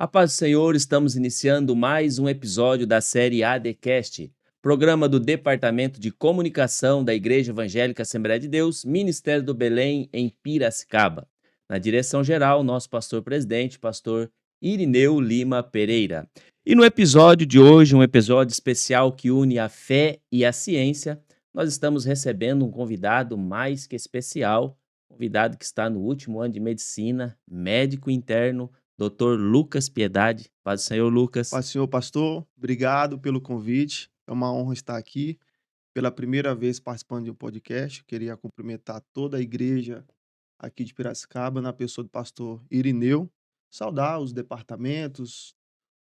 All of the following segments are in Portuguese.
A paz do Senhor, estamos iniciando mais um episódio da série ADcast, programa do Departamento de Comunicação da Igreja Evangélica Assembleia de Deus, Ministério do Belém, em Piracicaba. Na direção geral, nosso pastor-presidente, pastor Irineu Lima Pereira. E no episódio de hoje, um episódio especial que une a fé e a ciência, nós estamos recebendo um convidado mais que especial, convidado que está no último ano de medicina, médico interno, Doutor Lucas Piedade. Paz do Senhor, Lucas. Paz do Senhor, pastor. Obrigado pelo convite. É uma honra estar aqui pela primeira vez participando de um podcast. Queria cumprimentar toda a igreja aqui de Piracicaba, na pessoa do pastor Irineu, saudar os departamentos,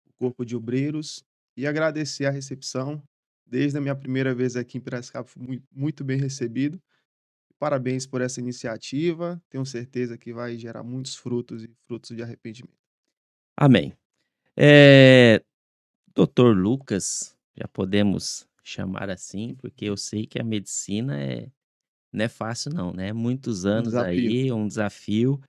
o corpo de obreiros e agradecer a recepção. Desde a minha primeira vez aqui em Piracicaba, fui muito bem recebido. Parabéns por essa iniciativa. Tenho certeza que vai gerar muitos frutos e frutos de arrependimento. Amém. Eh, Doutor Lucas, já podemos chamar assim, porque eu sei que a medicina não é fácil não, né? Muitos Um anos desafio. aí, um desafio,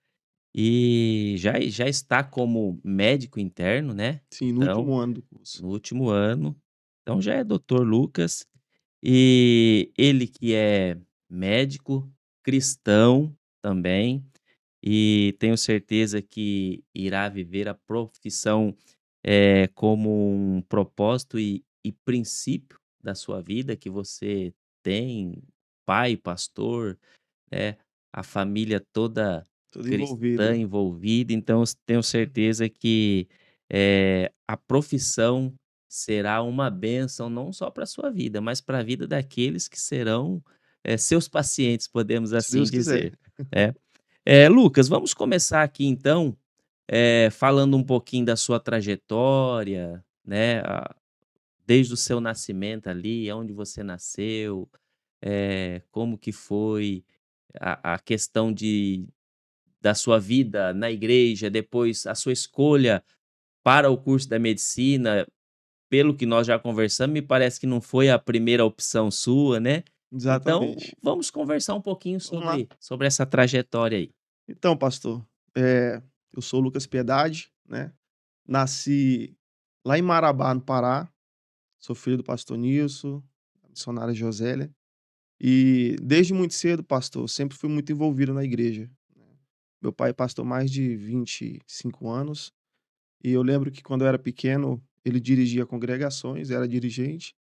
e já está como médico interno, né? Sim, no Então, último ano do curso. no último ano. Então já é doutor Lucas, e ele que é médico, cristão também, e tenho certeza que irá viver a profissão, como um propósito e princípio da sua vida, que você tem pai, pastor, né, a família toda Tudo cristã envolvido. envolvida, então tenho certeza que, a profissão será uma bênção não só para a sua vida, mas para a vida daqueles que serão, seus pacientes, podemos Se assim Deus quiser. dizer, né. Lucas, vamos começar aqui então, falando um pouquinho da sua trajetória, né, desde o seu nascimento ali, aonde você nasceu, como que foi a questão da sua vida na igreja, depois a sua escolha para o curso da medicina, pelo que nós já conversamos, me parece que não foi a primeira opção sua, né. Então, Exatamente. vamos conversar um pouquinho Vamos lá. sobre essa trajetória aí. Então, pastor, eu sou Lucas Piedade, né, nasci lá em Marabá, no Pará, sou filho do pastor Nilson, da missionária Josélia, e desde muito cedo, pastor, sempre fui muito envolvido na igreja, né. Meu pai é pastor há mais de 25 anos, e eu lembro que quando eu era pequeno, ele dirigia congregações, era dirigente,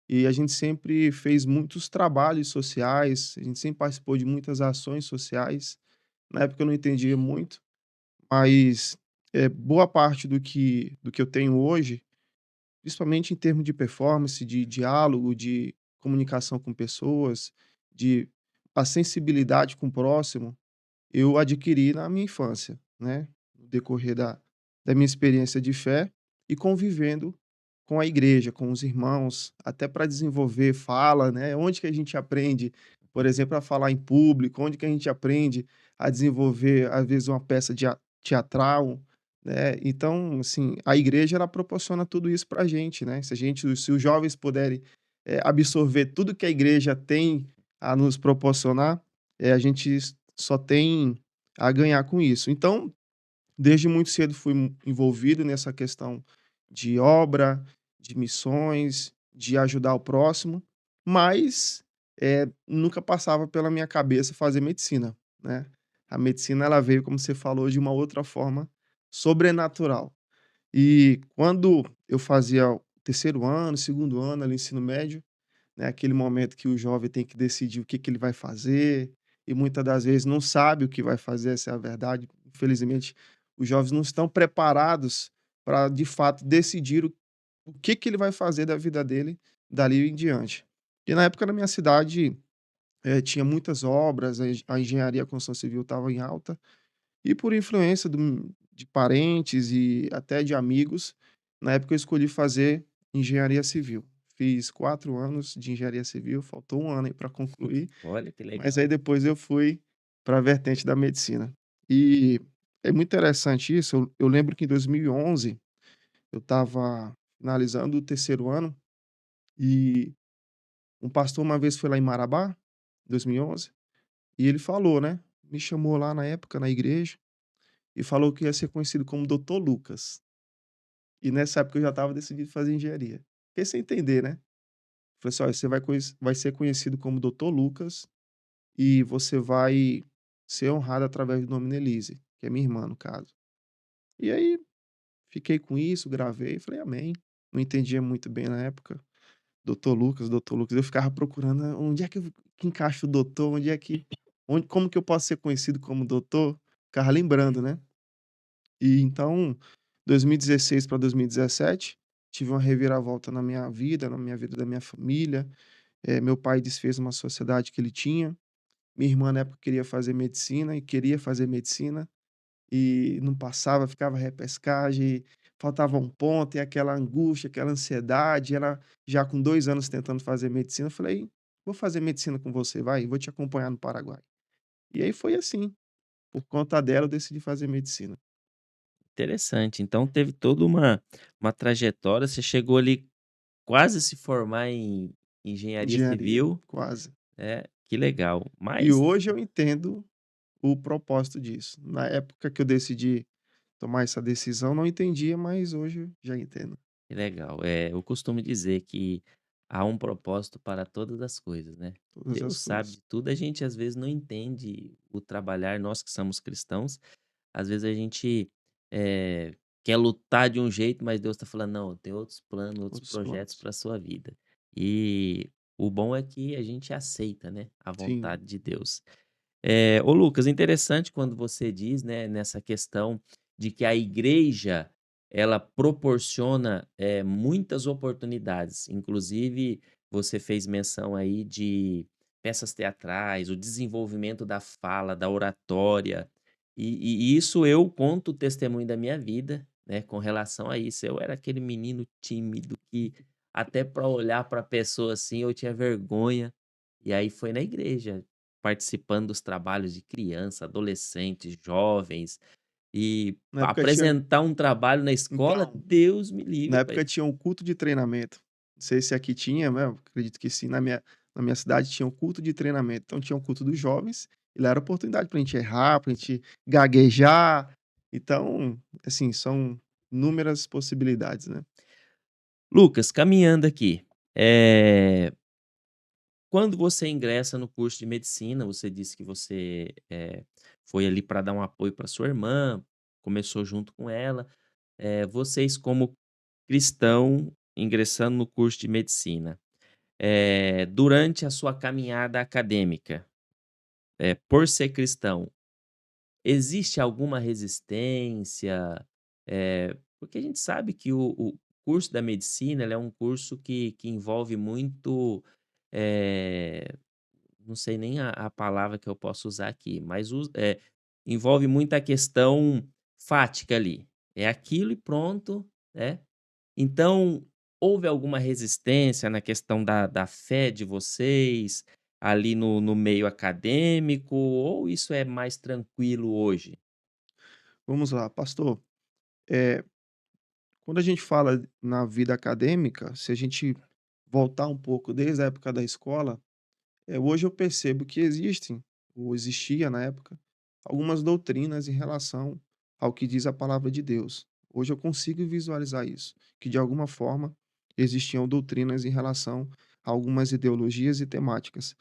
e a gente sempre fez muitos trabalhos sociais, a gente sempre participou de muitas ações sociais. Na época eu não entendia muito, mas, boa parte do que eu tenho hoje, principalmente em termos de performance, de diálogo, de comunicação com pessoas, de a sensibilidade com o próximo, eu adquiri na minha infância, né, no decorrer da minha experiência de fé e convivendo com a igreja, com os irmãos, até para desenvolver fala, né, onde que a gente aprende, por exemplo, a falar em público, onde que a gente aprende a desenvolver, às vezes, uma peça teatral, né. Então, assim, a igreja ela proporciona tudo isso para a gente, né, se os jovens puderem, absorver tudo que a igreja tem a nos proporcionar, a gente só tem a ganhar com isso. Então, desde muito cedo fui envolvido nessa questão de obra, de missões, de ajudar o próximo, mas, nunca passava pela minha cabeça fazer medicina, né. A medicina ela veio, como você falou, de uma outra forma sobrenatural. E quando eu fazia o terceiro ano, segundo ano, ali, ensino médio, né, aquele momento que o jovem tem que decidir o que que ele vai fazer, e muitas das vezes não sabe o que vai fazer, essa é a verdade. Infelizmente, os jovens não estão preparados para, de fato, decidir o que que ele vai fazer da vida dele dali em diante. E na época na minha cidade, tinha muitas obras, a engenharia, a construção civil estava em alta, e por influência de parentes e até de amigos, na época eu escolhi fazer engenharia civil. Fiz 4 anos de engenharia civil, faltou um ano aí para concluir, Olha que mas legal. aí depois eu fui para a vertente da medicina. E é muito interessante isso, eu lembro que em 2011 eu estava finalizando o terceiro ano, e um pastor uma vez foi lá em Marabá, 2011, e ele falou, né, me chamou lá na época na igreja, e falou que ia ser conhecido como Doutor Lucas. E nessa época eu já estava decidido fazer engenharia. Fiquei sem entender, né. Falei assim: "Olha, você vai ser conhecido como Doutor Lucas e você vai ser honrado através do nome Nelise", que é minha irmã, no caso. E aí, fiquei com isso, gravei, falei: "Amém". Não entendia muito bem na época. Doutor Lucas, Doutor Lucas. Eu ficava procurando, onde é que encaixa o doutor, onde é que onde como que eu posso ser conhecido como doutor? Ficava lembrando, né. E então, 2016 para 2017, tive uma reviravolta na minha vida da minha família. Meu pai desfez uma sociedade que ele tinha. Minha irmã, na época, queria fazer medicina e queria fazer medicina. E não passava, ficava repescagem, faltava um ponto, e aquela angústia, aquela ansiedade. Ela já com 2 anos tentando fazer medicina, eu falei: "Vou fazer medicina com você, vai, vou te acompanhar no Paraguai". E aí foi assim, por conta dela eu decidi fazer medicina. Interessante. Então teve toda uma trajetória, você chegou ali quase a se formar em engenharia Engenharia, civil, quase. que legal. E Mas hoje eu entendo o propósito disso. Na época que eu decidi tomar essa decisão, não entendia, mas hoje eu já entendo. que legal. Eu costumo dizer que há um propósito para todas as coisas, né. Todas Deus as sabe coisas. de tudo, a gente às vezes não entende o trabalhar, nós que somos cristãos, às vezes a gente, quer lutar de um jeito, mas Deus está falando: "Não, tem outros planos, outros Outros projetos planos. para a sua vida". E o bom é que a gente aceita, né, a Sim, vontade de Deus. Ô Lucas, interessante quando você diz, né, nessa questão de que a igreja, ela proporciona, muitas oportunidades, inclusive você fez menção aí de peças teatrais, o desenvolvimento da fala, da oratória, e isso eu conto o testemunho da minha vida, né, com relação a isso. Eu era aquele menino tímido que até para olhar para a pessoa, assim, eu tinha vergonha, e aí foi na igreja. Participando dos trabalhos de criança, adolescentes, jovens, e na época tinha apresentar um trabalho na escola, então Deus me livre, Na mas época tinha um culto de treinamento. Não sei se aqui tinha, né, eu acredito que sim. Na minha cidade tinha um culto de treinamento. Então tinha um culto dos jovens, e lá era oportunidade pra gente errar, pra gente gaguejar. Então, assim, são inúmeras possibilidades, né. Lucas, caminhando aqui, eh, quando você ingressa no curso de medicina, você disse que você, foi ali para dar um apoio para sua irmã, começou junto com ela, vocês como cristão ingressando no curso de medicina, durante a sua caminhada acadêmica, por ser cristão, existe alguma resistência? Porque a gente sabe que o curso da medicina, ele é um curso que envolve muito, eh, não sei nem a palavra que eu posso usar aqui, mas envolve muita questão fática ali. É aquilo e pronto, né. Então, houve alguma resistência na questão da fé de vocês, ali no meio acadêmico, ou isso é mais tranquilo hoje? Vamos lá, pastor, eh, quando a gente fala na vida acadêmica, se a gente voltar um pouco desde a época da escola, hoje eu percebo que existem, ou existia na época, algumas doutrinas em relação ao que diz a palavra de Deus. Hoje eu consigo visualizar isso, que de alguma forma existiam doutrinas em relação a algumas ideologias e temáticas.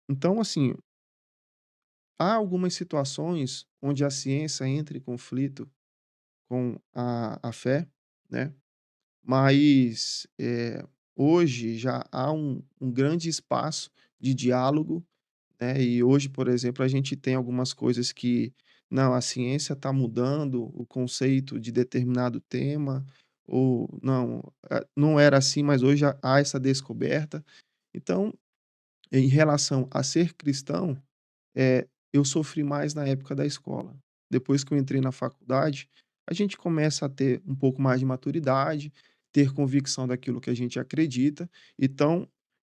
Então, assim, há algumas situações onde a ciência entra em conflito com a fé, né? Mas hoje já há um grande espaço de diálogo, né, e hoje, por exemplo, a gente tem algumas coisas que, não, a ciência está mudando o conceito de determinado tema, ou não, não era assim, mas hoje há essa descoberta. Então, em relação a ser cristão, eu sofri mais na época da escola. Depois que eu entrei na faculdade, a gente começa a ter um pouco mais de maturidade, ter convicção daquilo que a gente acredita. Então,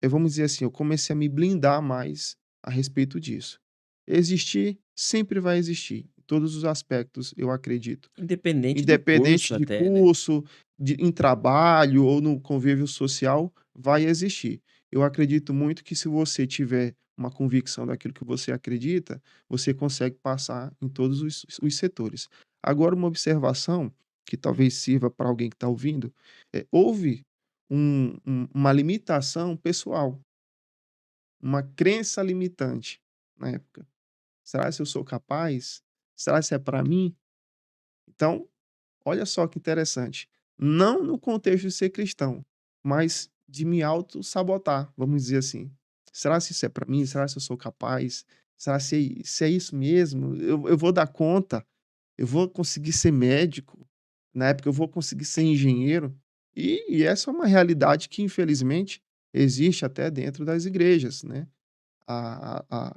vamos dizer assim, eu comecei a me blindar mais a respeito disso. Existir, sempre vai existir, em todos os aspectos, eu acredito. Independente do curso Independente de até, né. curso, em trabalho ou no convívio social, vai existir. Eu acredito muito que se você tiver uma convicção daquilo que você acredita, você consegue passar em todos os setores. Agora uma observação, que talvez sirva para alguém que está ouvindo, houve uma limitação pessoal, uma crença limitante na época. Será se eu sou capaz? Será se é para mim? Então, olha só que interessante. Não no contexto de ser cristão, mas de me auto-sabotar, vamos dizer assim. Será se isso é para mim? Será se eu sou capaz? Será se é isso mesmo? Eu vou dar conta? Eu vou conseguir ser médico? Na época, eu vou conseguir ser engenheiro? E essa é uma realidade que, infelizmente, existe até dentro das igrejas, né? A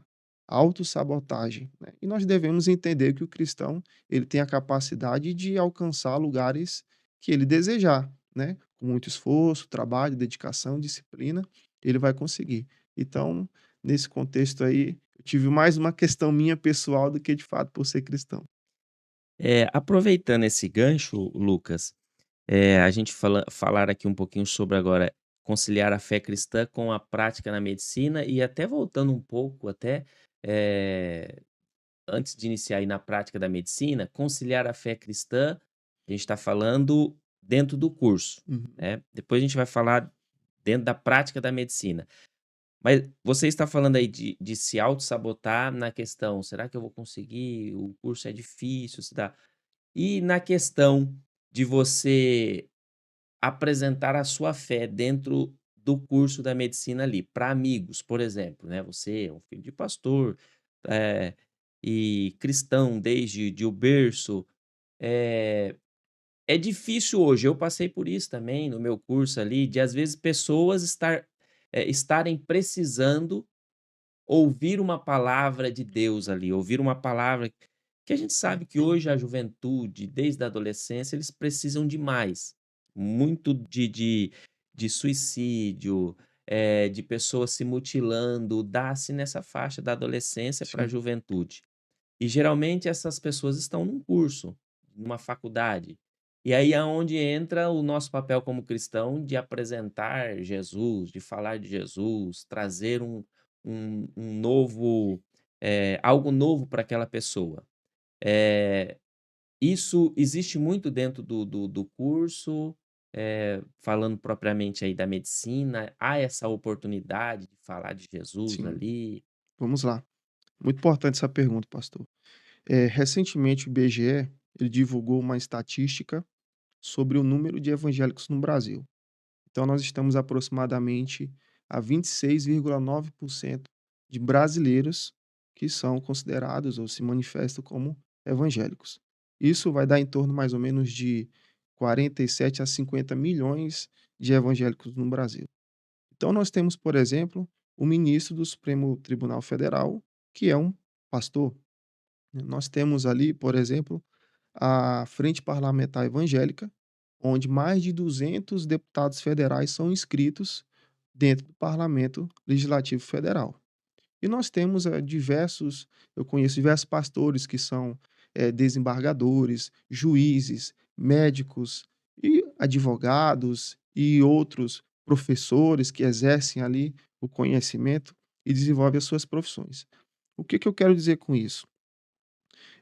autossabotagem, né. E nós devemos entender que o cristão, ele tem a capacidade de alcançar lugares que ele desejar, né, com muito esforço, trabalho, dedicação, disciplina, ele vai conseguir. Então, nesse contexto aí, eu tive mais uma questão minha pessoal do que de fato por ser cristão. Aproveitando esse gancho, Lucas, a gente falar aqui um pouquinho sobre agora conciliar a fé cristã com a prática na medicina e até voltando um pouco eh, antes de iniciar aí na prática da medicina, conciliar a fé cristã, a gente está falando dentro do curso, Uhum. né. Depois a gente vai falar dentro da prática da medicina. Mas você está falando aí de se autossabotar na questão: "Será que eu vou conseguir? O curso é difícil, se dá". E na questão de você apresentar a sua fé dentro do curso da medicina ali, para amigos, por exemplo, né, você é um filho de pastor, eh, e cristão desde o berço, eh, é difícil hoje, eu passei por isso também no meu curso ali, de às vezes pessoas estarem precisando ouvir uma palavra de Deus ali, ouvir uma palavra que a gente sabe que hoje a juventude, desde a adolescência, eles precisam de mais. Muito de suicídio, de pessoas se mutilando, dá-se nessa faixa da adolescência para a Sim, juventude. E geralmente essas pessoas estão num curso, numa faculdade. E aí é onde entra o nosso papel como cristão de apresentar Jesus, de falar de Jesus, trazer um novo, algo novo para aquela pessoa. Eh, Isso existe muito dentro do curso, falando propriamente aí da medicina, há essa oportunidade de falar de Jesus sim. ali? Vamos lá. Muito importante essa pergunta, pastor. Recentemente o IBGE, ele divulgou uma estatística sobre o número de evangélicos no Brasil. Então nós estamos aproximadamente a 26,9% de brasileiros que são considerados ou se manifestam como evangélicos. Isso vai dar em torno mais ou menos de 47 a 50 milhões de evangélicos no Brasil. Então nós temos, por exemplo, o ministro do Supremo Tribunal Federal, que é um pastor. Nós temos ali, por exemplo, a Frente Parlamentar Evangélica, onde mais de 200 deputados federais são inscritos dentro do Parlamento Legislativo Federal. E nós temos eu conheço diversos pastores que são desembargadores, juízes, médicos e advogados e outros professores que exercem ali o conhecimento e desenvolvem as suas profissões. O que que eu quero dizer com isso?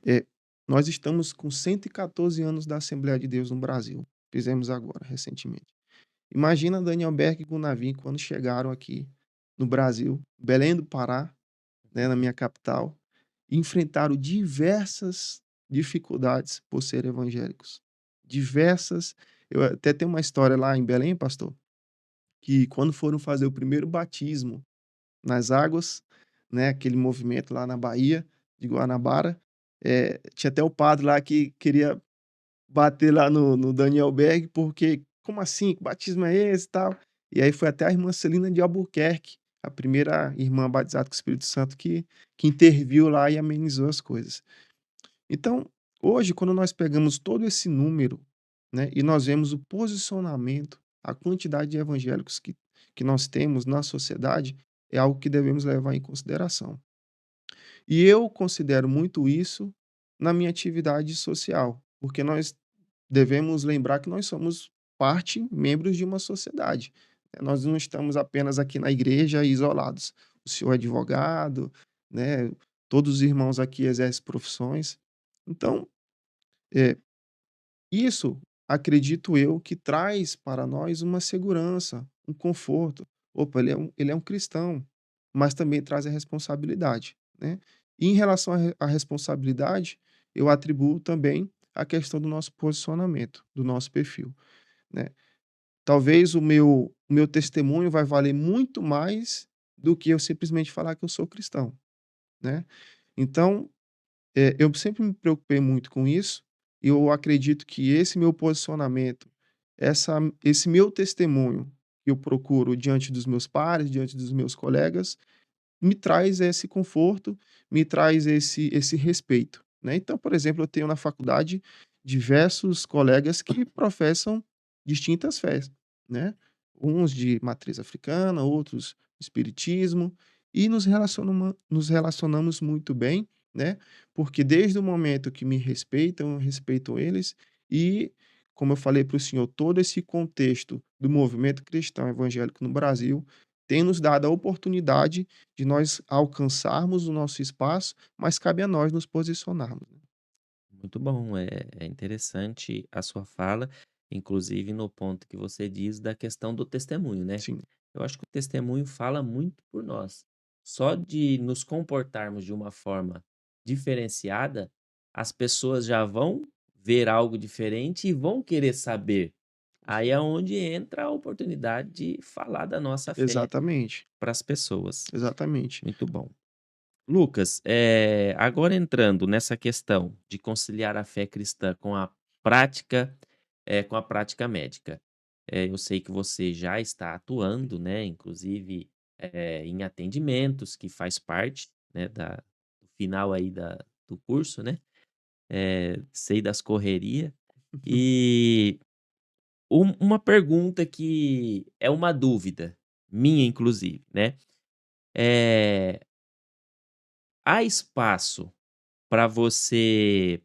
É, nós estamos com 114 anos da Assembleia de Deus no Brasil. Fizemos agora, recentemente. Imagina Daniel Berg e Gunavim quando chegaram aqui no Brasil, Belém do Pará, né, na minha capital, e enfrentaram diversas dificuldades por serem evangélicos. Diversas. Eu até tenho uma história lá em Belém, pastor, que quando foram fazer o primeiro batismo nas águas, né, aquele movimento lá na Bahia de Guanabara, tinha até o padre lá que queria bater lá no Daniel Berg, porque: "Como assim? Que batismo é esse e tal?". E aí foi até a irmã Celina de Albuquerque, a primeira irmã batizada com o Espírito Santo que interviu lá e amenizou as coisas. Então, hoje quando nós pegamos todo esse número, né, e nós vemos o posicionamento, a quantidade de evangélicos que nós temos na sociedade, é algo que devemos levar em consideração. E eu considero muito isso na minha atividade social, porque nós devemos lembrar que nós somos parte, membros de uma sociedade. Nós não estamos apenas aqui na igreja isolados. O senhor é advogado, né? Todos os irmãos aqui exercem profissões. Então, Isso, acredito eu, que traz para nós uma segurança, um conforto. Opa, ele é um cristão, mas também traz a responsabilidade, né. E em relação à responsabilidade, eu atribuo também a questão do nosso posicionamento, do nosso perfil, né. Talvez o meu testemunho vai valer muito mais do que eu simplesmente falar que eu sou cristão, né. Então, eu sempre me preocupei muito com isso, e eu acredito que esse meu posicionamento, esse meu testemunho que eu procuro diante dos meus pares, diante dos meus colegas, me traz esse conforto, me traz esse respeito, né. Então, por exemplo, eu tenho na faculdade diversos colegas que professam distintas fés, né. Uns de matriz africana, outros espiritismo, e nos relacionamos muito bem, né, porque desde o momento que me respeitam, eu respeito eles, e, como eu falei para o senhor, todo esse contexto do movimento cristão evangélico no Brasil tem nos dado a oportunidade de nós alcançarmos o nosso espaço, mas cabe a nós nos posicionarmos, né. Muito bom, é interessante a sua fala, inclusive no ponto que você diz da questão do testemunho, né. Sim, Eu acho que o testemunho fala muito por nós. Só de nos comportarmos de uma forma diferenciada, as pessoas já vão ver algo diferente e vão querer saber. com Aí é certeza. onde entra a oportunidade de falar da nossa fé Exatamente, para as pessoas. exatamente. Muito bom. Lucas, agora entrando nessa questão de conciliar a fé cristã prática, com a prática médica. Eu sei que você já está atuando, né, inclusive, em atendimentos, que faz parte, né, do final aí do curso, né, sei das correria. E uma pergunta que é uma dúvida, minha inclusive, né, eh, há espaço para você,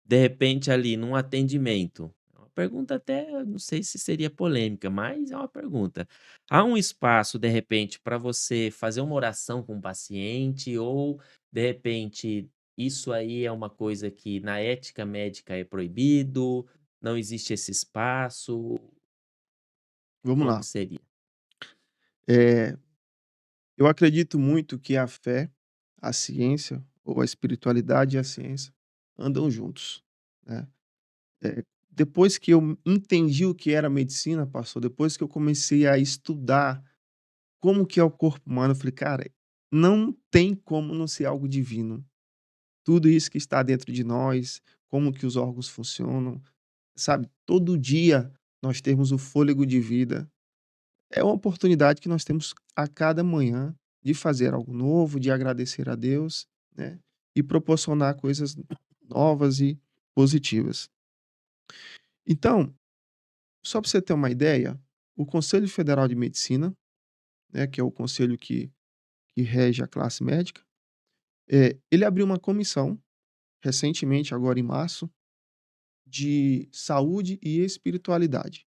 de repente, ali, num atendimento, é uma pergunta até não sei se seria polêmica, mas é uma pergunta. Há um espaço, de repente, para você fazer uma oração com o paciente ou, de repente, isso aí é uma coisa que na ética médica é proibido, não existe esse espaço, Vamos como lá. que seria? Eh, eu acredito muito que a fé, a ciência, ou a espiritualidade e a ciência andam juntos, né. Depois que eu entendi o que era medicina, pastor, depois que eu comecei a estudar como que é o corpo humano, eu falei: "Cara, não tem como não ser algo divino". Tudo isso que está dentro de nós, como que os órgãos funcionam, sabe, todo dia nós temos o fôlego de vida. É uma oportunidade que nós temos a cada manhã de fazer algo novo, de agradecer a Deus, né, e proporcionar coisas novas e positivas. Então, só para você ter uma ideia, o Conselho Federal de Medicina, né, que é o conselho que rege a classe médica, ele abriu uma comissão recentemente, agora em março, de saúde e espiritualidade,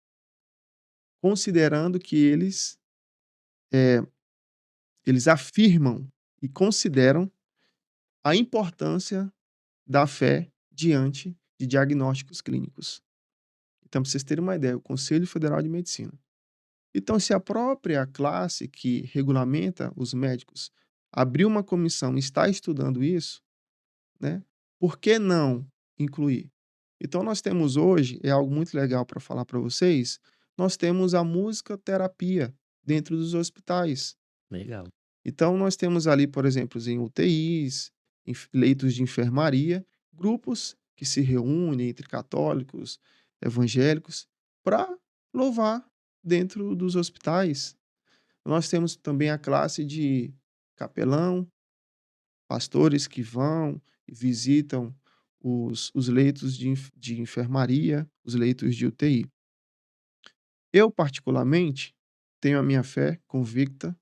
considerando que eh, eles afirmam e consideram a importância da fé diante de diagnósticos clínicos. Então, para vocês terem uma ideia, o Conselho Federal de Medicina. Então, se a própria classe que regulamenta os médicos abriu uma comissão e está estudando isso, né, por que não incluir? Então, nós temos hoje, é algo muito legal para falar para vocês, nós temos a música terapia dentro dos hospitais. Legal. Então, nós temos ali, por exemplo, em UTIs, leitos de enfermaria, grupos que se reúnem entre católicos, evangélicos, para louvar dentro dos hospitais. Nós temos também a classe de capelão, pastores que vão e visitam os leitos de enfermaria, os leitos de UTI. Eu, particularmente, tenho a minha fé convicta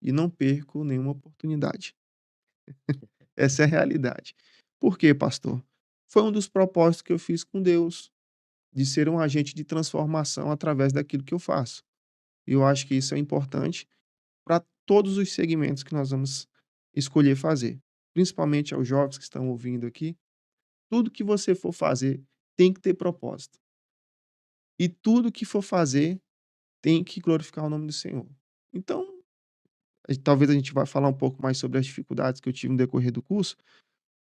e não perco nenhuma oportunidade. Essa é a realidade. Por quê, pastor? Foi um dos propósitos que eu fiz com Deus, de ser um agente de transformação através daquilo que eu faço. E eu acho que isso é importante para todos os segmentos que nós vamos escolher fazer, principalmente aos jovens que estão ouvindo aqui. Tudo que você for fazer, tem que ter propósito. E tudo que for fazer tem que glorificar o nome do Senhor. Então, talvez a gente vá falar um pouco mais sobre as dificuldades que eu tive no decorrer do curso,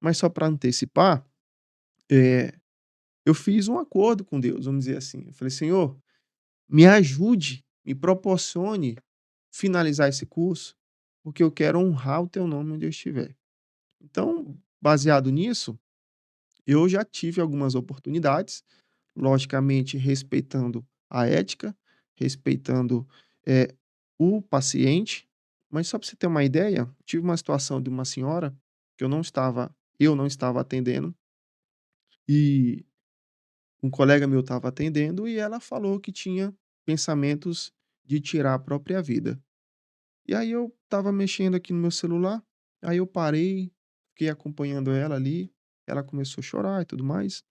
mas só para antecipar, eh, eu fiz um acordo com Deus, vamos dizer assim. Eu falei: "Senhor, me ajude, me proporcione finalizar esse curso, porque eu quero honrar o teu nome onde eu estiver". Então, baseado nisso, eu já tive algumas oportunidades, logicamente respeitando a ética, respeitando, eh, o paciente, mas só para você ter uma ideia, tive uma situação de uma senhora que eu não estava atendendo, e um colega meu estava atendendo e ela falou que tinha pensamentos de tirar a própria vida. E aí eu estava mexendo aqui no meu celular, aí eu parei, fiquei acompanhando ela ali, ela começou a chorar e tudo mais,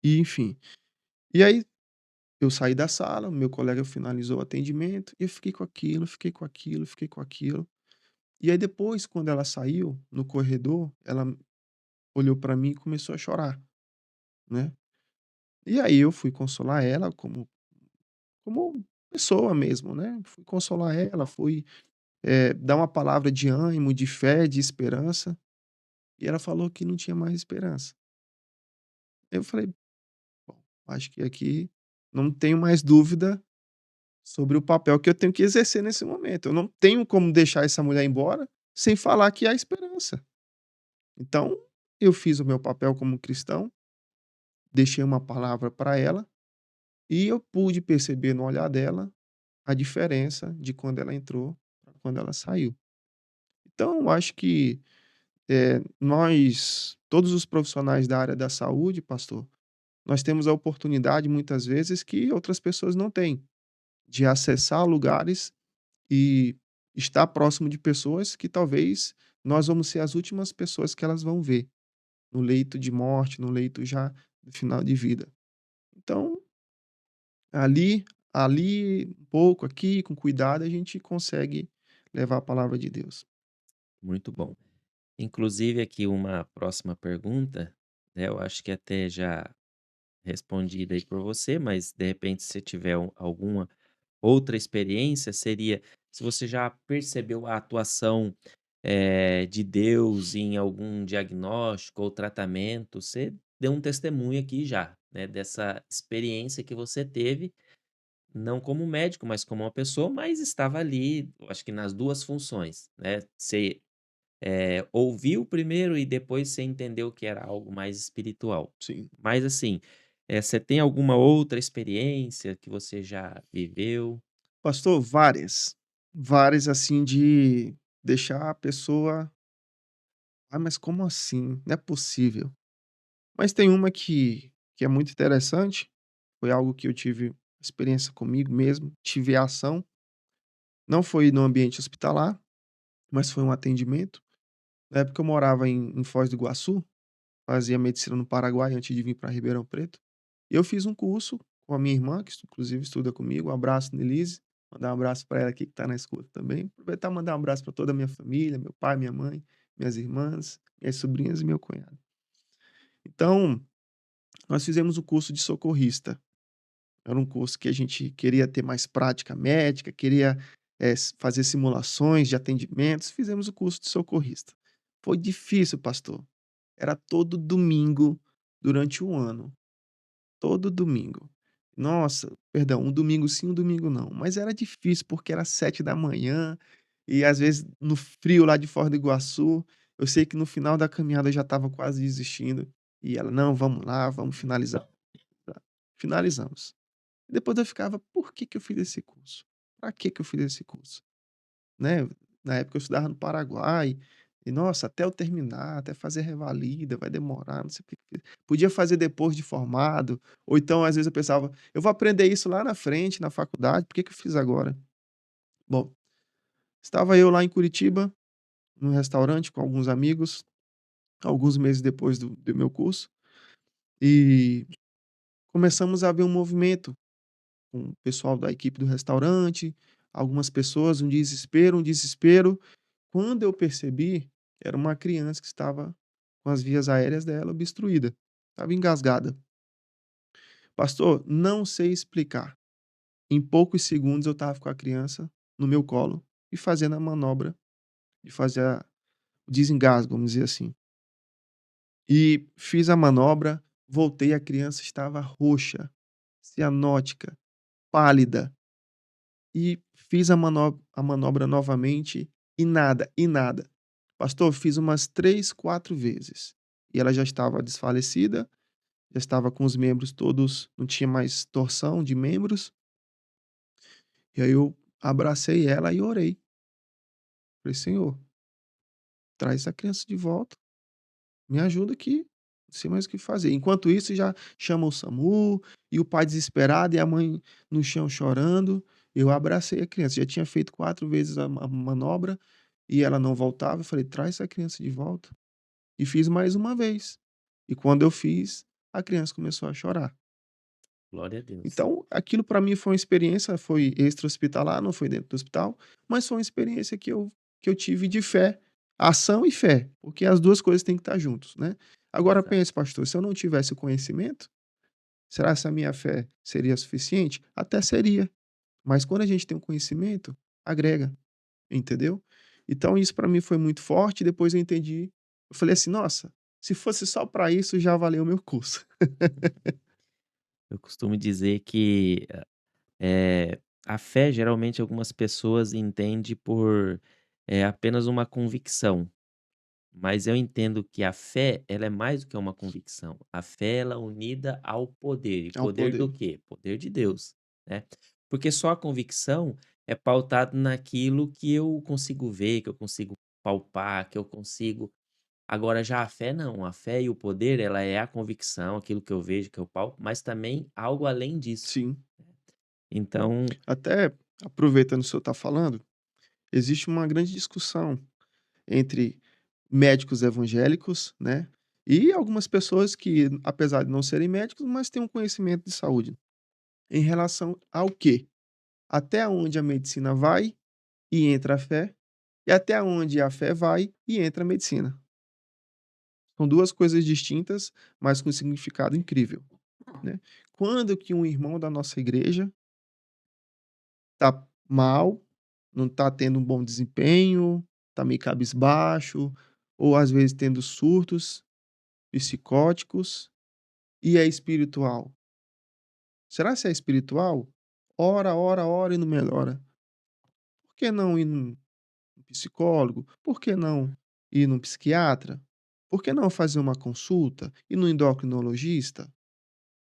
e enfim. E aí eu saí da sala, meu colega finalizou o atendimento, e eu fiquei com aquilo, fiquei com aquilo, fiquei com aquilo. E aí depois, quando ela saiu, no corredor, ela olhou para mim e começou a chorar, né. E aí eu fui consolar ela como pessoa mesmo, né, fui consolar ela, fui, dar uma palavra de ânimo, de fé, de esperança, e ela falou que não tinha mais esperança. Eu falei: "Bom, acho que aqui não tenho mais dúvida sobre o papel que eu tenho que exercer nesse momento. Eu não tenho como deixar essa mulher embora sem falar que há esperança". Então, eu fiz o meu papel como cristão, deixei uma palavra para ela, e eu pude perceber no olhar dela a diferença de quando ela entrou pra quando ela saiu. Então eu acho que, nós, todos os profissionais da área da saúde, pastor, nós temos a oportunidade, muitas vezes, que outras pessoas não têm, de acessar lugares e estar próximo de pessoas que talvez nós vamos ser as últimas pessoas que elas vão ver, no leito de morte, no leito já do final de vida. Então, ali, um pouco, aqui, com cuidado, a gente consegue levar a palavra de Deus. Muito bom. Inclusive aqui uma próxima pergunta, né, eu acho que até já respondida aí por você, mas de repente se tiver alguma outra experiência, seria se você já percebeu a atuação, de Deus em algum diagnóstico ou tratamento, você deu um testemunho aqui já, né, dessa experiência que você teve, não como médico, mas como uma pessoa, mas estava ali, eu acho que nas 2 funções, né, você ouviu primeiro e depois você entendeu que era algo mais espiritual. Sim. Mas assim, você tem alguma outra experiência que você já viveu? Pastor, várias. Várias, assim, de deixar a pessoa: "Ah, mas como assim? Não é possível". Mas tem uma que é muito interessante, foi algo que eu tive experiência comigo mesmo, tive a ação, não foi no ambiente hospitalar, mas foi um atendimento. Na época eu morava em Foz do Iguaçu, fazia medicina no Paraguai antes de vir para Ribeirão Preto, e eu fiz um curso com a minha irmã, que inclusive estuda comigo, um abraço, Nelise, mandar um abraço para ela aqui que está na escuta também. Aproveitar e mandar um abraço para toda a minha família, meu pai, minha mãe, minhas irmãs, minhas sobrinhas e meu cunhado. Então, nós fizemos o curso de socorrista. Era um curso que a gente queria ter mais prática médica, queria, fazer simulações de atendimentos, fizemos o curso de socorrista. Foi difícil, pastor. Era todo domingo durante um ano, todo domingo. Nossa, perdão, um domingo sim, um domingo não, mas era difícil, porque era 7 da manhã e às vezes no frio lá de Foz do Iguaçu, eu sei que no final da caminhada eu já estava quase desistindo, e ela: "Não, vamos lá, vamos finalizar". Tá. Finalizamos. Depois eu ficava: "Por que que eu fiz esse curso? Pra que eu fiz esse curso?", né. Na época eu estudava no Paraguai, e nossa, até eu terminar, até fazer revalida, vai demorar, não sei o que podia fazer depois de formado, ou então às vezes eu pensava: "Eu vou aprender isso lá na frente, na faculdade, por que que eu fiz agora?". Bom, estava eu lá em Curitiba, num restaurante com alguns amigos, alguns meses depois do meu curso, e começamos a ver um movimento com o pessoal da equipe do restaurante, algumas pessoas, um desespero, um desespero. Quando eu percebi, era uma criança que estava com as vias aéreas dela obstruída, estava engasgada. Pastor, não sei explicar. Em poucos segundos eu estava com a criança no meu colo e fazendo a manobra de fazer o desengasgo, vamos dizer assim. E fiz a manobra, voltei, a criança estava roxa, cianótica, pálida. E fiz a manobra novamente e nada, e nada. Pastor, fiz umas 3, 4 vezes. E ela já estava desfalecida, já estava com os membros todos, não tinha mais torção de membros. E aí eu abracei ela e orei. Falei: "Senhor, traz essa criança de volta, me ajuda aqui, não sei mais o que fazer". Enquanto isso, já chama o SAMU, e o pai desesperado e a mãe no chão chorando. Eu abracei a criança, já tinha feito 4 vezes a manobra e ela não voltava. Eu falei: "Traz essa criança de volta". E fiz mais uma vez. E quando eu fiz, a criança começou a chorar. Glória a Deus. Então, aquilo para mim foi uma experiência, foi extra-hospitalar, não foi dentro do hospital, mas foi uma experiência que eu tive de fé, ação e fé, porque as 2 coisas têm que estar juntos, né. Agora Exato. pense, pastor, se eu não tivesse o conhecimento, será que a minha fé seria suficiente? Até seria, mas quando a gente tem o conhecimento, agrega, entendeu. Então isso para mim foi muito forte. Depois eu entendi, eu falei assim: "Nossa, se fosse só para isso já valeu o meu curso". Eu costumo dizer que, a fé geralmente algumas pessoas entende por, apenas uma convicção, mas eu entendo que a fé, ela é mais do que uma convicção. A fé, ela é unida ao poder. E Ao poder do poder. quê? Poder de Deus, né. Porque só a convicção é pautado naquilo que eu consigo ver, que eu consigo palpar, que eu consigo. Agora já a fé não, a fé e o poder, ela é a convicção, aquilo que eu vejo, que eu palpo, mas também algo além disso. Sim. Então, Até aproveitando o senhor está falando, existe uma grande discussão entre médicos evangélicos, né, e algumas pessoas que, apesar de não serem médicos, mas têm um conhecimento de saúde, em relação ao quê? Até onde a medicina vai e entra a fé, e até onde a fé vai e entra a medicina. São 2 coisas distintas, mas com significado incrível, né. Quando que um irmão da nossa igreja tá mal, não tá tendo um bom desempenho, tá meio cabisbaixo, ou às vezes tendo surtos psicóticos, e é espiritual. Será se é espiritual? Ora, ora, ora e não melhora. Por que não ir num psicólogo? Por que não ir num psiquiatra? Por que não fazer uma consulta? Ir no endocrinologista?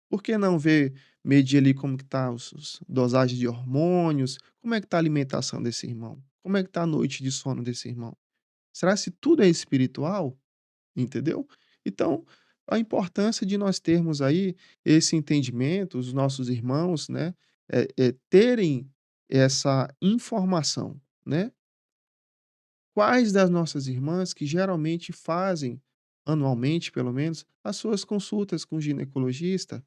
Por que não ver, medir ali como que tá os dosagem de hormônios, como é que tá a alimentação desse irmão? Como é que tá a noite de sono desse irmão? Será se tudo é espiritual? Entendeu? Então, a importância de nós termos aí esse entendimento, os nossos irmãos, né, terem essa informação, né. Quais das nossas irmãs que geralmente fazem, anualmente pelo menos, as suas consultas com o ginecologista,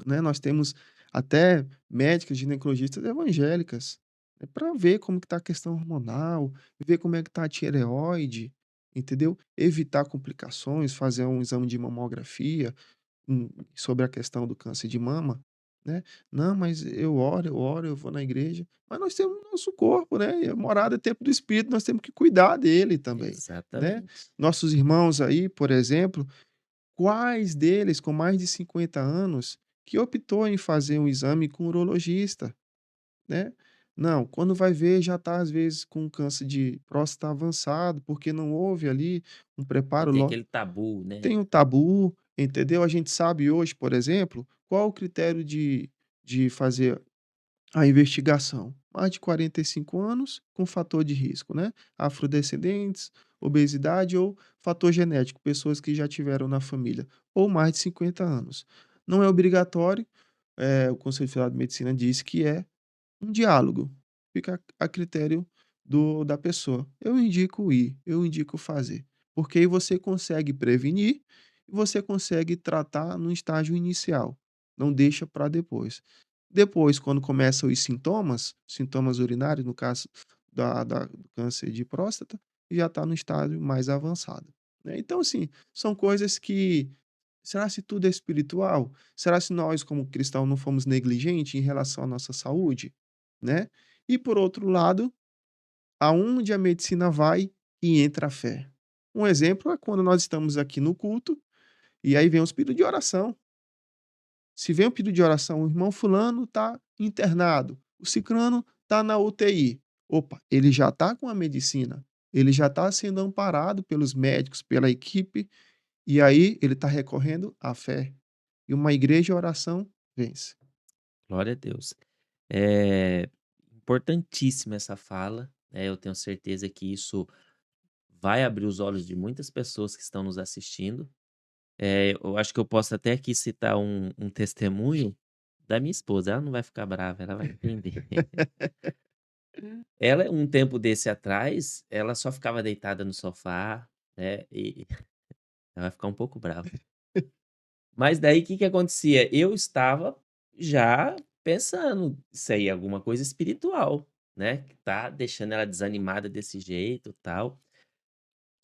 né. Nós temos até médicas ginecologistas evangélicas, para ver como que está a questão hormonal, ver como é que está a tireoide, entendeu? Evitar complicações, fazer um exame de mamografia, sobre a questão do câncer de mama, né. "Não, mas eu oro, eu vou na igreja", mas nós temos o nosso corpo, né, e a morada é templo do espírito, nós temos que cuidar dele também, né. exatamente. Nossos irmãos aí, por exemplo, quais deles com mais de 50 anos que optou em fazer um exame com urologista, né. Não, quando vai ver já está às vezes com câncer de próstata avançado, porque não houve ali um E preparo tem lo aquele tabu, né. tem um tabu, entendeu. A gente sabe hoje, por exemplo, qual o critério de fazer a investigação. Mais de 45 anos com fator de risco, né, afrodescendentes, obesidade ou fator genético, pessoas que já tiveram na família, ou mais de 50 anos. Não é obrigatório, o Conselho Federal de Medicina diz que é um diálogo, fica a critério da pessoa. Eu indico ir, eu indico fazer, porque aí você consegue prevenir e você consegue tratar no estágio inicial, não deixa para depois. Depois, quando começam os sintomas urinários, no caso do câncer de próstata, já está no estágio mais avançado, né. Então, assim, são coisas que Será se tudo é espiritual? Será se nós, como cristãos, não fomos negligentes em relação à nossa saúde, né? E por outro lado, aonde a medicina vai e entra a fé. Um exemplo é quando nós estamos aqui no culto e aí vem os pedidos de oração. Se vem um pedido de oração, o irmão fulano está internado, o cicrano está na UTI. Opa, ele já está com a medicina, ele já está sendo amparado pelos médicos, pela equipe, e aí ele está recorrendo à fé. E uma igreja, a oração vence. Glória a Deus. É importantíssima essa fala, né, eu tenho certeza que isso vai abrir os olhos de muitas pessoas que estão nos assistindo. Eu acho que eu posso até aqui citar um testemunho da minha esposa, ela não vai ficar brava, ela vai entender. Ela, um tempo desse atrás, ela só ficava deitada no sofá, né, e ela vai ficar um pouco brava. Mas daí o que que acontecia? Eu estava já pensando, isso aí é alguma coisa espiritual, né, que tá deixando ela desanimada desse jeito, tal.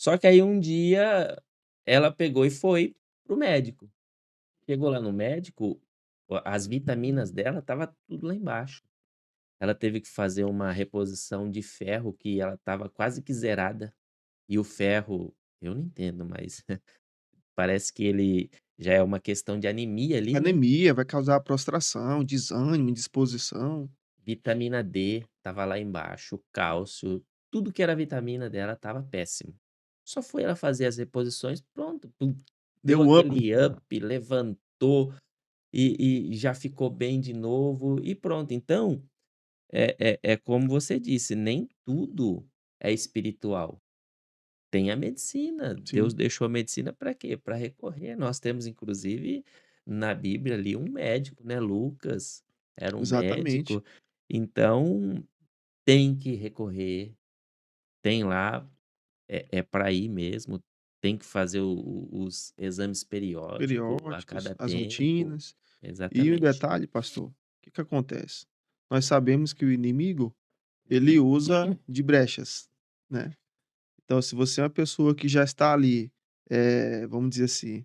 Só que aí um dia ela pegou e foi para o médico. Chegou lá no médico, as vitaminas dela estava tudo lá embaixo. Ela teve que fazer uma reposição de ferro que ela estava quase que zerada, e o ferro, eu não entendo, mas parece que ele já é uma questão de anemia ali, né. Anemia vai causar prostração, desânimo, indisposição. Vitamina D estava lá embaixo, cálcio, tudo que era vitamina dela estava péssimo. Só foi ela fazer as reposições, pronto, deu Deu up. aquele up, levantou e já ficou bem de novo e pronto. Então, é como você disse, nem tudo é espiritual. Tem a medicina, Deus Sim, deixou a medicina para quê? Para recorrer. Nós temos inclusive na Bíblia ali um médico, né, Lucas era um exatamente. médico, então tem que recorrer, tem lá, é para ir mesmo, tem que fazer os exames periódicos a Periódicos, cada as tempo. rotinas. E o Exatamente. detalhe, pastor, o que que acontece? Nós sabemos que o inimigo, ele usa de brechas, né. Então, se você é uma pessoa que já está ali, vamos dizer assim,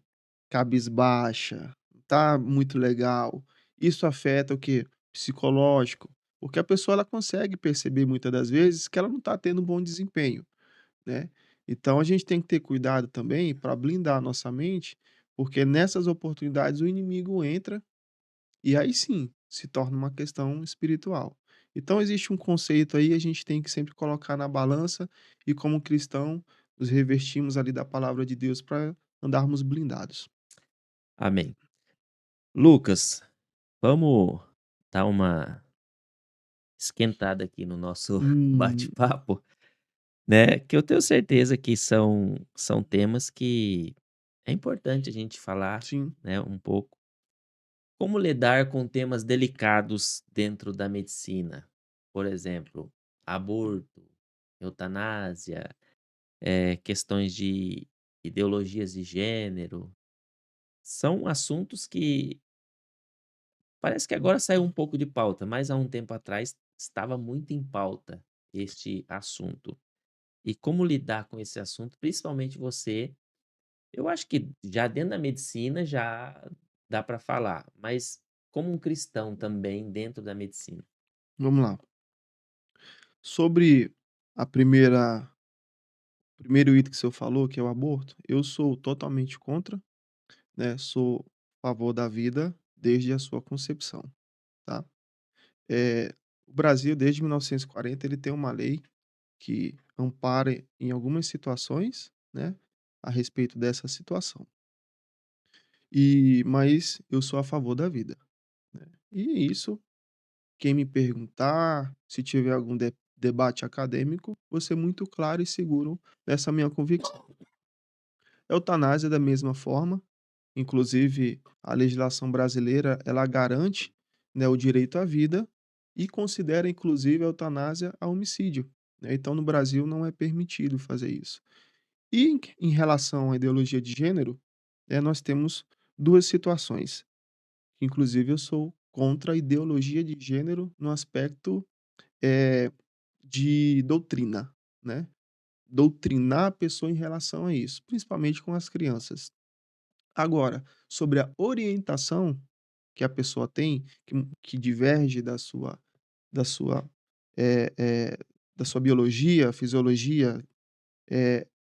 cabisbaixa, não tá muito legal, isso afeta o quê? Psicológico, porque a pessoa ela consegue perceber muitas das vezes que ela não está tendo um bom desempenho, né. Então a gente tem que ter cuidado também para blindar a nossa mente, porque nessas oportunidades o inimigo entra e aí sim, se torna uma questão espiritual. Então existe um conceito aí, a gente tem que sempre colocar na balança e como cristão, nos revestimos ali da palavra de Deus para andarmos blindados. Amém. Lucas, vamos dar uma esquentada aqui no nosso Hum, bate-papo, né, que eu tenho certeza que são temas que é importante a gente falar, sim, né, um pouco. Como lidar com temas delicados dentro da medicina? Por exemplo, aborto, eutanásia, questões de ideologias de gênero. São assuntos que parece que agora saiu um pouco de pauta, mas há um tempo atrás estava muito em pauta este assunto. E como lidar com esse assunto, principalmente você, eu acho que já dentro da medicina já dá para falar, mas como um cristão também dentro da medicina. vamos lá. Sobre a primeiro item que você falou, que é o aborto, eu sou totalmente contra, né, sou a favor da vida desde a sua concepção, tá. O Brasil desde 1940 ele tem uma lei que ampara em algumas situações, né, a respeito dessa situação. Mas eu sou a favor da vida, né. E isso, quem me perguntar, se tiver algum debate acadêmico, vou ser muito claro e seguro nessa minha convicção. Eutanásia da mesma forma, inclusive a legislação brasileira, ela garante, né, o direito à vida e considera inclusive a eutanásia a homicídio, né, então no Brasil não é permitido fazer isso. E em relação à ideologia de gênero, nós temos 2 situações, que inclusive eu sou contra a ideologia de gênero no aspecto, eh, de doutrina, né. Doutrinar a pessoa em relação a isso, principalmente com as crianças. Agora, sobre a orientação que a pessoa tem, que diverge da sua, eh eh, da sua biologia, fisiologia,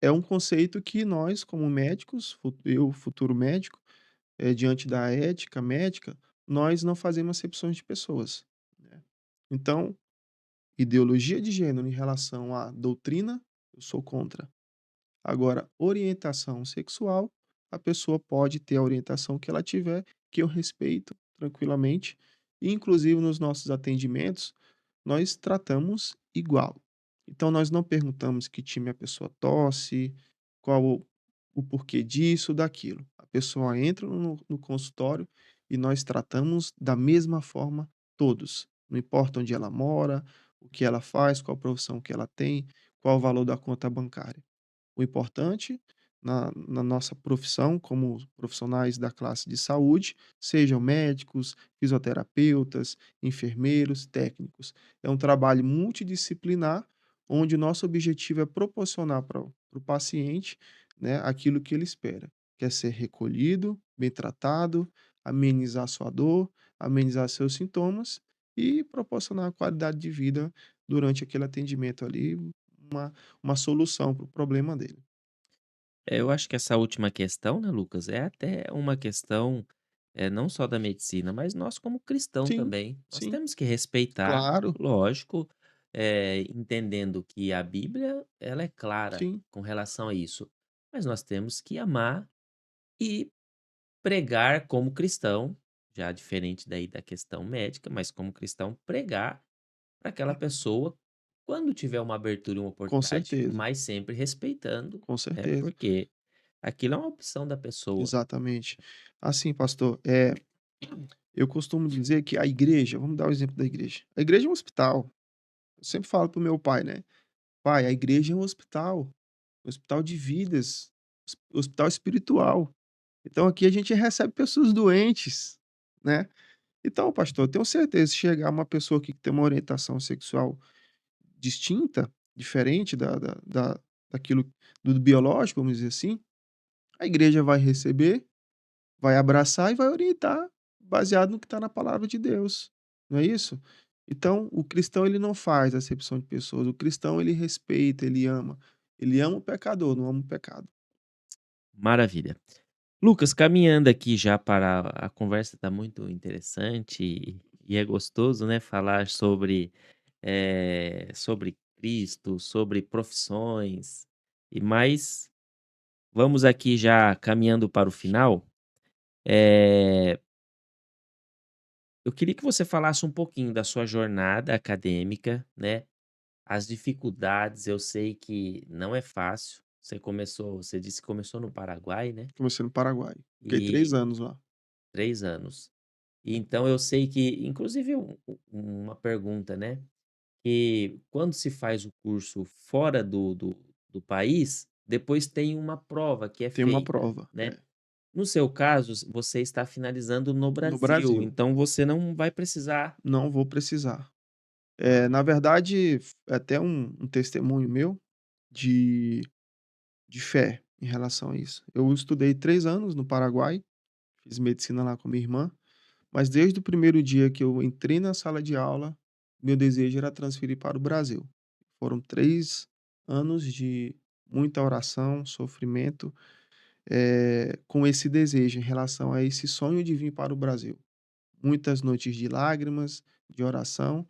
é um conceito que nós, como médicos, eu, futuro médico, diante da ética médica, nós não fazemos acepções de pessoas, né. Então, ideologia de gênero em relação à doutrina, eu sou contra. Agora, orientação sexual, a pessoa pode ter a orientação que ela tiver, que eu respeito tranquilamente, e inclusive nos nossos atendimentos, nós tratamos igual. Então nós não perguntamos que time a pessoa torce, qual o porquê disso, daquilo. A pessoa entra no consultório e nós tratamos da mesma forma todos. Não importa onde ela mora, o que ela faz, qual profissão que ela tem, qual o valor da conta bancária. O importante na nossa profissão, como profissionais da classe de saúde, sejam médicos, fisioterapeutas, enfermeiros, técnicos. É um trabalho multidisciplinar, onde o nosso objetivo é proporcionar para o paciente, né, aquilo que ele espera, que é ser recolhido, bem tratado, amenizar sua dor, amenizar seus sintomas e proporcionar qualidade de vida durante aquele atendimento ali, uma uma solução para o problema dele. Eu acho que essa última questão, né, Lucas, é até uma questão, não só da medicina, mas nós como cristão Sim, também. Nós sim, temos que respeitar, claro, lógico, entendendo que a Bíblia, ela é clara sim, com relação a isso, mas nós temos que amar e pregar como cristão, já diferente daí da questão médica, mas como cristão, pregar para aquela pessoa quando tiver uma abertura e uma com oportunidade, certeza, mas sempre respeitando, com né, certeza, porque aquilo é uma opção da pessoa. exatamente. Assim, pastor, eu costumo dizer que a igreja, vamos dar o exemplo da igreja. A igreja é um hospital. Eu sempre falo para o meu pai, né: "Pai, a igreja é um hospital de vidas, hospital espiritual. Então aqui a gente recebe pessoas doentes, né". Então, pastor, eu tenho certeza, se chegar uma pessoa aqui que tem uma orientação sexual distinta, diferente daquilo do biológico, vamos dizer assim, a igreja vai receber, vai abraçar e vai orientar baseado no que está na palavra de Deus, não é isso? Então, o cristão ele não faz acepção de pessoas, o cristão ele respeita, ele ama o pecador, não ama o pecado. Maravilha. Lucas, caminhando aqui já para a conversa está muito interessante e é gostoso, né, falar sobre Cristo, sobre profissões, mas vamos aqui já caminhando para o final. Eh, eu queria que você falasse um pouquinho da sua jornada acadêmica, né, as dificuldades, eu sei que não é fácil. Você disse que começou no Paraguai, né, Comecei no Paraguai, fiquei e 3 anos lá. 3 anos. E então eu sei que inclusive uma pergunta, né, que quando se faz o curso fora do país, depois tem uma prova que é Tem uma feita, prova, né. No seu caso, você está finalizando no no Brasil, Brasil, então você não vai precisar. não vou precisar. Ah, Na verdade, é até um testemunho meu de fé em relação a isso. Eu estudei 3 anos no Paraguai, fiz medicina lá com minha irmã, mas desde o primeiro dia que eu entrei na sala de aula, meu desejo era transferir para o Brasil. Foram 3 anos de muita oração, sofrimento, com esse desejo em relação a esse sonho de vir para o Brasil. Muitas noites de lágrimas, de oração,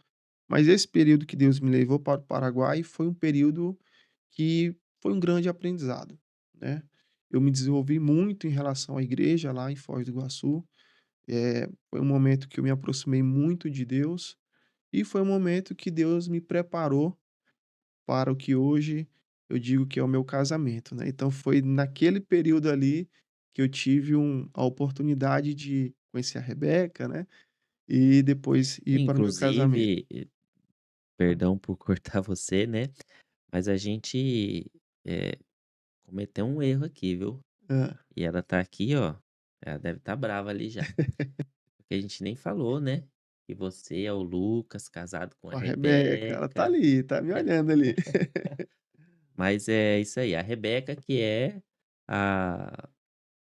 mas esse período que Deus me levou para o Paraguai foi um período que foi um grande aprendizado, né. Eu me desenvolvi muito em relação à igreja lá em Foz do Iguaçu, foi um momento que eu me aproximei muito de Deus, e foi um momento que Deus me preparou para o que hoje eu digo que é o meu casamento, né. Então foi naquele período ali que eu tive a oportunidade de conhecer a Rebeca, né, e depois ir para o meu casamento. inclusive, perdão por cortar você, né, mas a gente, eh, cometeu um erro aqui, viu. Hã. E ela tá aqui, ó, ela deve estar brava ali já, porque a gente nem falou, né, que você é o Lucas casado com a Com a Rebeca, ela tá Rebeca, ali, tá me né. olhando ali. Mas é isso aí, a Rebeca que é a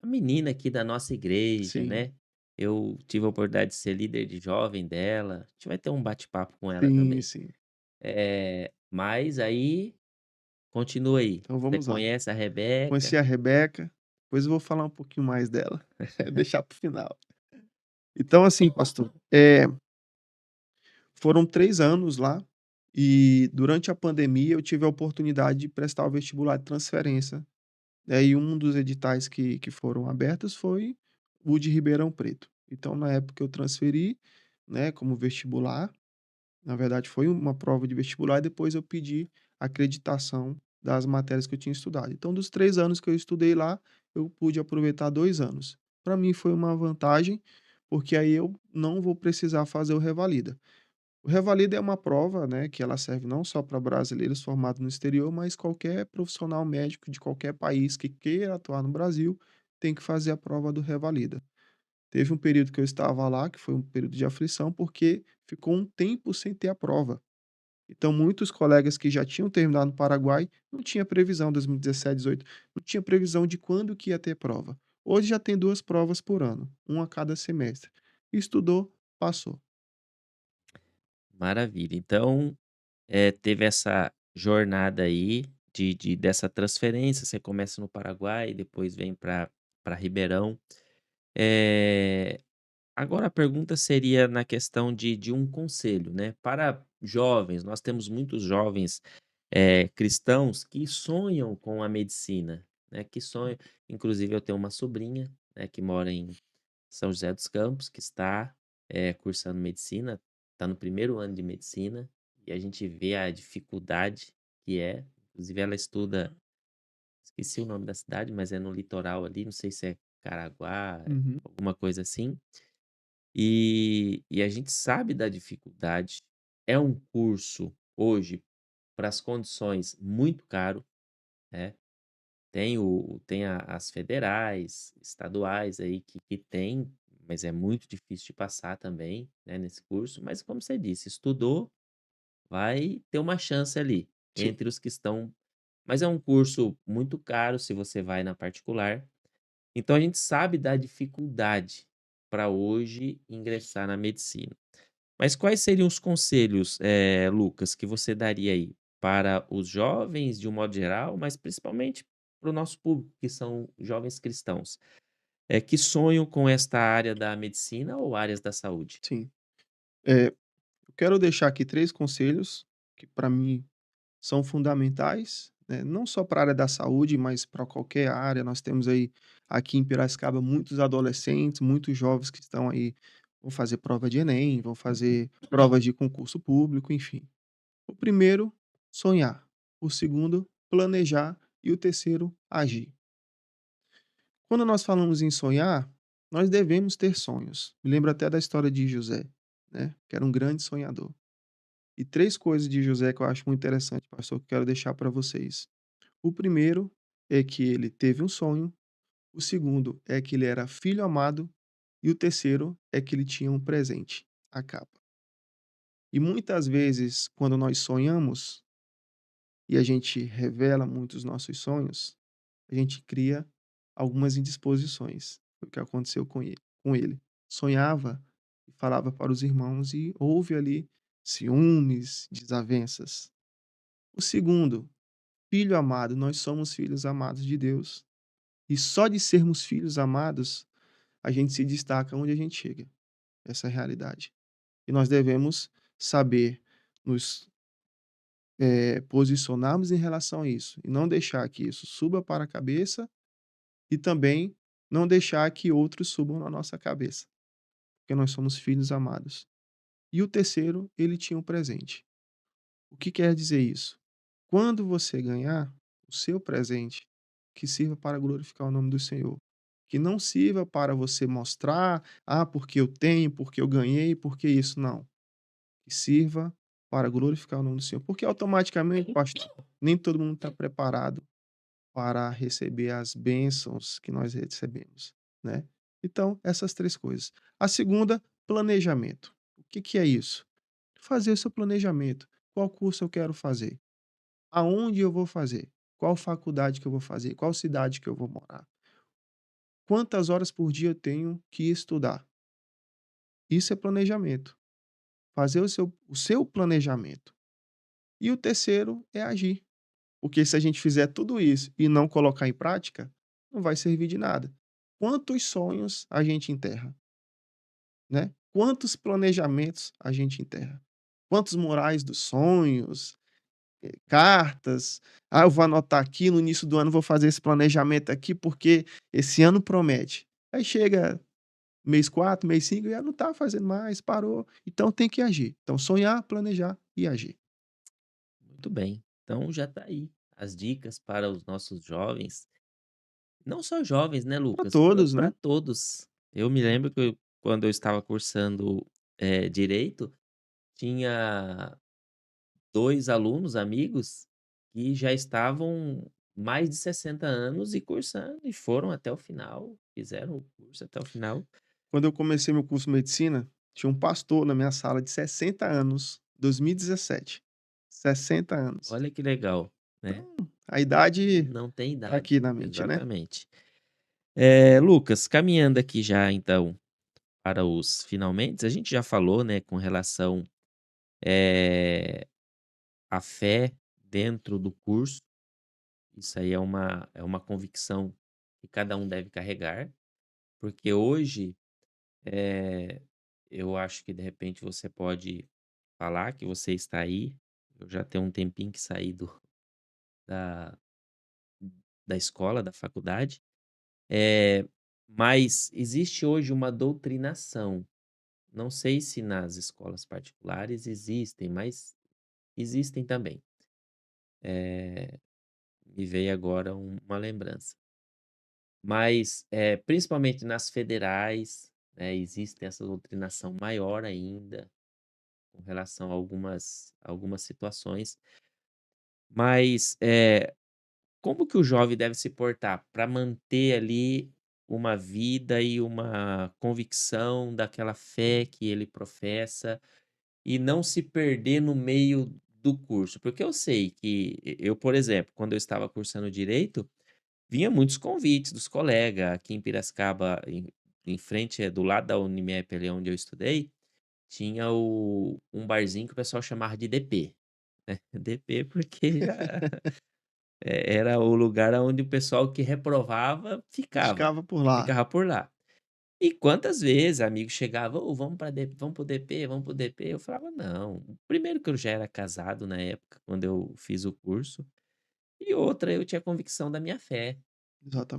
a menina aqui da nossa igreja, Sim, né. Eu tive a oportunidade de ser líder de jovem dela, a gente vai ter um bate-papo com ela sim, também. sim. Mas aí continua aí. Então Você vamos lá. conhece a Rebeca. Conheci a Rebeca, depois eu vou falar um pouquinho mais dela, deixar para o final. Então assim, pastor, foram 3 anos lá, e durante a pandemia eu tive a oportunidade de prestar o vestibular de transferência. E um dos editais que foram abertos foi o de Ribeirão Preto. Então na época eu transferi, né, como vestibular, na verdade foi uma prova de vestibular e depois eu pedi acreditação das matérias que eu tinha estudado. Então dos 3 anos que eu estudei lá, eu pude aproveitar 2 anos. Para mim foi uma vantagem, porque aí eu não vou precisar fazer o revalida. O Revalida é uma prova, né, que ela serve não só para brasileiros formados no exterior, mas qualquer profissional médico de qualquer país que queira atuar no Brasil tem que fazer a prova do Revalida. Teve um período que eu estava lá, que foi um período de aflição, porque ficou um tempo sem ter a prova. Então, muitos colegas que já tinham terminado no Paraguai não tinha previsão, 2017, 18, não tinha previsão de quando que ia ter prova. Hoje já tem 2 provas por ano, uma a cada semestre. Estudou, passou. Maravilha. Então, teve essa jornada aí dessa transferência, você começa no Paraguai, depois vem para Ribeirão. Eh, Agora a pergunta seria na questão de um conselho, né, para jovens, nós temos muitos jovens, cristãos que sonham com a medicina, né, que sonham, inclusive eu tenho uma sobrinha, né, que mora em São José dos Campos, que está, cursando medicina, está no primeiro ano de medicina, e a gente vê a dificuldade que é, inclusive ela estuda, esqueci o nome da cidade, mas é no litoral ali, não sei se é Caraguá, Uhum. alguma coisa assim, e a gente sabe da dificuldade. É um curso hoje, para as condições, muito caro, né. Tem as federais, estaduais aí que tem, mas é muito difícil de passar também, né, nesse curso. Mas como você disse, estudou, vai ter uma chance ali, Sim, entre os que estão, mas é um curso muito caro se você vai na particular. Então a gente sabe da dificuldade para hoje ingressar na medicina. Mas quais seriam os conselhos, Lucas, que você daria aí para os jovens de um modo geral, mas principalmente para o nosso público, que são jovens cristãos, que sonham com esta área da medicina ou áreas da saúde? sim. Eh, eu quero deixar aqui 3 conselhos que para mim são fundamentais, né, não só para a área da saúde, mas para qualquer área. Nós temos aí, aqui em Piracicaba, muitos adolescentes, muitos jovens que estão aí, vão fazer prova de Enem, vão fazer provas de concurso público, enfim. O primeiro, sonhar. O segundo, planejar. E o terceiro, agir. Quando nós falamos em sonhar, nós devemos ter sonhos. Me lembro até da história de José, né, que era um grande sonhador. E 3 coisas de José que eu acho muito interessante, pastor, que eu quero deixar para vocês. O primeiro é que ele teve um sonho, o segundo é que ele era filho amado e o terceiro é que ele tinha um presente, a capa. E muitas vezes, quando nós sonhamos e a gente revela muitos nossos sonhos, a gente cria algumas indisposições. Foi o que aconteceu com ele. Sonhava e falava para os irmãos e houve ali ciúmes, desavenças. O segundo, filho amado, nós somos filhos amados de Deus. E só de sermos filhos amados, a gente se destaca onde a gente chega. Essa é a realidade. E nós devemos saber nos posicionarmos em relação a isso. E não deixar que isso suba para a cabeça e também não deixar que outros subam na nossa cabeça. Porque nós somos filhos amados. E o terceiro, ele tinha um presente. O que quer dizer isso? Quando você ganhar o seu presente, que sirva para glorificar o nome do Senhor. Que não sirva para você mostrar, ah, porque eu tenho, porque eu ganhei, porque isso, não. Que sirva para glorificar o nome do Senhor. Porque automaticamente, pastor, nem todo mundo está preparado para receber as bênçãos que nós recebemos, né? Então, essas 3 coisas. A segunda, planejamento. O que que é isso? Fazer o seu planejamento. Qual curso eu quero fazer? Aonde eu vou fazer? Qual faculdade que eu vou fazer? Qual cidade que eu vou morar? Quantas horas por dia eu tenho que estudar? Isso é planejamento. Fazer o seu planejamento. E o terceiro é agir. Porque se a gente fizer tudo isso e não colocar em prática, não vai servir de nada. Quantos sonhos a gente enterra, né? Quantos planejamentos a gente enterra? Quantos murais dos sonhos, cartas. Ah, eu vou anotar aqui no início do ano, vou fazer esse planejamento aqui, porque esse ano promete. Aí chega mês 4, mês 5 e já não está fazendo mais, parou. Então tem que agir. Então sonhar, planejar e agir. Muito bem. Então já está aí as dicas para os nossos jovens, não só jovens, né, Para Lucas, todos, para né? todos. Eu me lembro que quando eu estava cursando, direito, tinha 2 alunos amigos que já estavam mais de 60 anos e cursando, e foram até o final, fizeram o curso até o final. Quando eu comecei meu curso de medicina, tinha um pastor na minha sala de 60 anos, 2017. 60 anos. Olha que legal, né. A idade Não tem tá idade, aqui na mente, né? exatamente. Lucas, caminhando aqui já então para os finalmente, a gente já falou, né, com relação, eh, à fé dentro do curso, isso aí é uma convicção que cada um deve carregar, porque hoje, eh, eu acho que de repente você pode falar que você está aí, eu já tenho um tempinho que saí da da escola, da faculdade, mas existe hoje uma doutrinação. Não sei se nas escolas particulares existem, mas existem também. Me veio agora uma lembrança. Mas, principalmente nas federais, né, existe essa doutrinação maior ainda, com relação a algumas situações. Mas, como que o jovem deve se portar para manter ali uma vida e uma convicção daquela fé que ele professa? E não se perder no meio do curso, porque eu sei que eu, por exemplo, quando eu estava cursando direito, vinha muitos convites dos colegas aqui em Piracicaba, em frente, do lado da Unimep, ali onde eu estudei, tinha um barzinho que o pessoal chamava de DP, né, DP porque era o lugar onde o pessoal que reprovava ficava, Ficava por lá. ficava por lá. E quantas vezes amigos chegavam: "Ô, vamos para o DP, vamos para o DP", eu falava: "Não". Primeiro que eu já era casado na época, quando eu fiz o curso, e outra, eu tinha convicção da minha fé,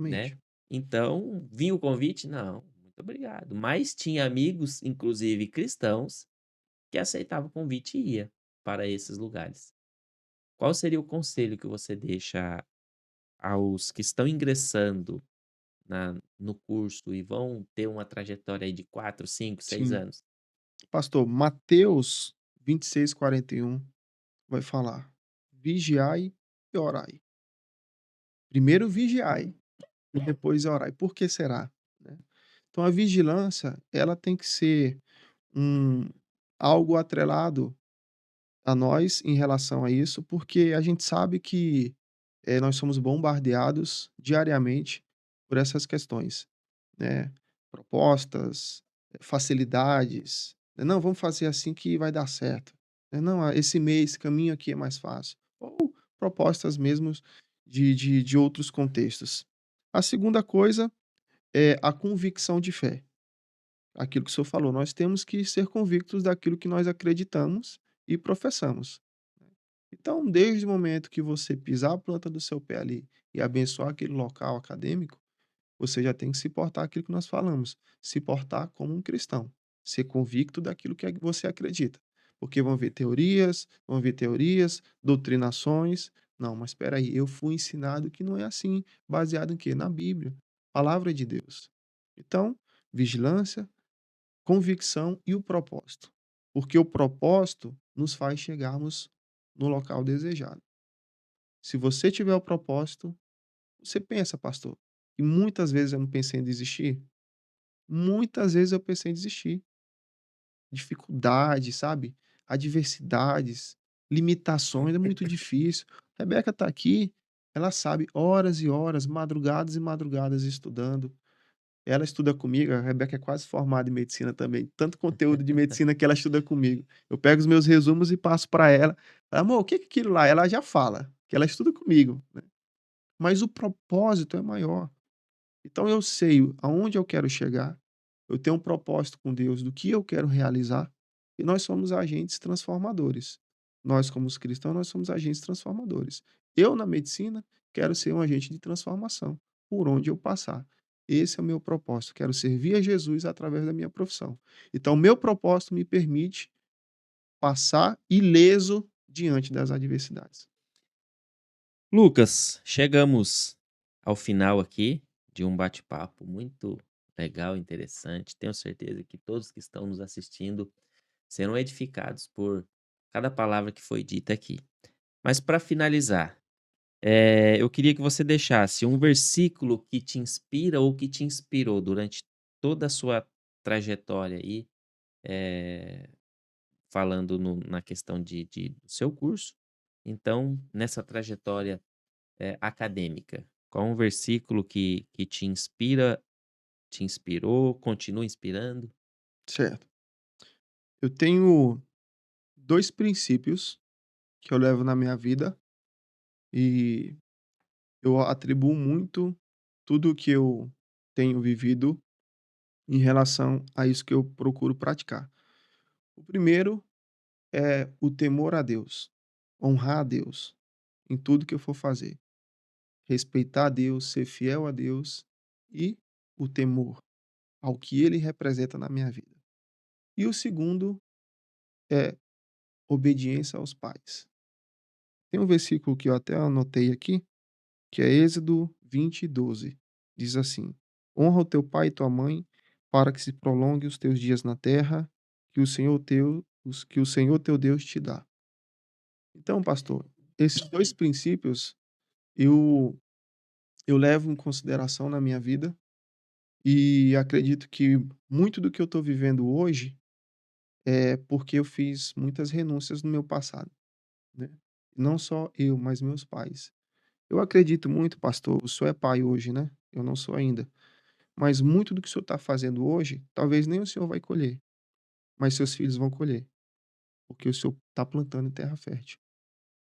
né. Exatamente. Então, vinha o convite: "Não, muito obrigado". Mas tinha amigos, inclusive cristãos, que aceitavam o convite e ia para esses lugares. Qual seria o conselho que você deixa aos que estão ingressando no curso e vão ter uma trajetória aí de 4, 5, 6 Sim. anos? Pastor, Mateus 26:41 vai falar: "Vigiai e orai". Primeiro vigiai e depois orai. Por que será? Né. Então a vigilância, ela tem que ser um algo atrelado a nós em relação a isso, porque a gente sabe que, nós somos bombardeados diariamente por essas questões, né. Propostas, facilidades, né, "Não, vamos fazer assim que vai dar certo", né, "Não, esse mês, esse caminho aqui é mais fácil", ou propostas mesmos de outros contextos. A segunda coisa é a convicção de fé. Aquilo que o senhor falou, nós temos que ser convictos daquilo que nós acreditamos e professamos. Então, desde o momento que você pisar a planta do seu pé ali e abençoar aquele local acadêmico, você já tem que se portar aquilo que nós falamos, se portar como um cristão, ser convicto daquilo que você acredita. Porque vão ver teorias, doutrinações. Não, mas espera aí, eu fui ensinado que não é assim, baseado em quê? Na Bíblia, palavra de Deus. Então, vigilância, convicção e o propósito. Porque o propósito nos faz chegarmos no local desejado. Se você tiver o propósito, você pensa, pastor, e muitas vezes eu não pensei em desistir? Muitas vezes eu pensei em desistir. Dificuldade, sabe? Adversidades, limitações, é muito difícil. Rebeca está aqui, ela sabe, horas e horas, madrugadas e madrugadas estudando. Ela estuda comigo, a Rebeca é quase formada em medicina também, tanto conteúdo de medicina que ela estuda comigo. Eu pego os meus resumos e passo para ela. "Amor, o que que é aquilo lá?" Ela já fala, que ela estuda comigo, né. Mas o propósito é maior. Então eu sei aonde eu quero chegar, eu tenho um propósito com Deus do que eu quero realizar, e nós somos agentes transformadores. Nós, como os cristãos, nós somos agentes transformadores. Eu, na medicina, quero ser um agente de transformação, por onde eu passar. Esse é o meu propósito, quero servir a Jesus através da minha profissão. Então, meu propósito me permite passar ileso diante das adversidades. Lucas, chegamos ao final aqui de um bate-papo muito legal, interessante. Tenho certeza que todos que estão nos assistindo serão edificados por cada palavra que foi dita aqui. Mas para finalizar, eu queria que você deixasse um versículo que te inspira ou que te inspirou durante toda a sua trajetória aí, eh, falando na questão do seu curso. Então, nessa trajetória acadêmica, qual um versículo que te inspira, te inspirou, continua inspirando? Certo. Eu tenho 2 princípios que eu levo na minha vida e eu atribuo muito tudo o que eu tenho vivido em relação a isso que eu procuro praticar. O primeiro é o temor a Deus, honrar a Deus em tudo que eu for fazer, respeitar a Deus, ser fiel a Deus e o temor ao que ele representa na minha vida. E o segundo é obediência aos pais. Tem um versículo que eu até anotei aqui, que é Êxodo 20:12. Diz assim: "Honra o teu pai e tua mãe, para que se prolongue os teus dias na terra que o Senhor teu Deus te dá". Então, pastor, esses 2 princípios eu eu levo em consideração na minha vida e acredito que muito do que eu estou vivendo hoje é porque eu fiz muitas renúncias no meu passado, né. Não só eu, mas meus pais. Eu acredito muito, pastor, o senhor é pai hoje, né, eu não sou ainda. Mas muito do que o senhor está fazendo hoje, talvez nem o senhor vai colher, mas seus filhos vão colher, porque o senhor está plantando em terra fértil.